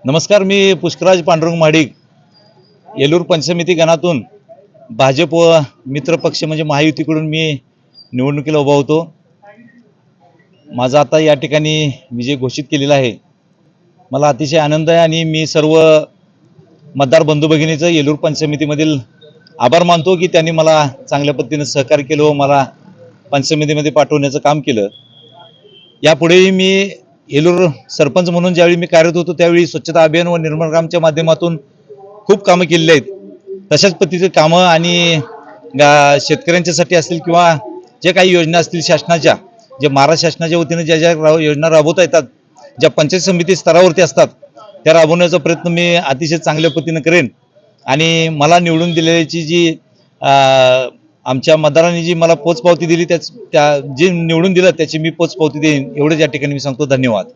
नमस्कार, मी पुष्कराज पांडुरंग महाडिक, येलूर पंचसमिती गणातून भाजप व मित्र पक्ष म्हणजे महायुतीकडून मी निवडणुकीला उभा होतो. माझा आता या ठिकाणी विजय घोषित केलेला आहे. मला अतिशय आनंद आहे आणि मी सर्व मतदार बंधू भगिनीचं येलूर पंचसमितीमधील आभार मानतो की त्यांनी मला चांगल्या पद्धतीने सहकार्य केलं व मला पंचसमितीमध्ये पाठवण्याचं काम केलं. यापुढेही मी येलूर सरपंच म्हणून ज्यावेळी मी कार्यरत होतो त्यावेळी स्वच्छता अभियान व निर्मल ग्रामच्या माध्यमातून खूप कामं केलेली आहेत. तशाच पद्धतीचे कामं आणि शेतकऱ्यांच्यासाठी असतील किंवा जे काही योजना असतील शासनाच्या, जे महाराष्ट्र शासनाच्या वतीने ज्या ज्या योजना राबवता येतात, ज्या पंचायत समिती स्तरावरती असतात, त्या राबवण्याचा प्रयत्न मी अतिशय चांगल्या पद्धतीने करेन. आणि मला निवडून दिलेल्याची जी आमच्या मतदारांनी जी मला पोचपावती दिली, त्या जे निवडून दिलं त्याची मी पोचपावती देईन, एवढंच या ठिकाणी मी सांगतो. धन्यवाद.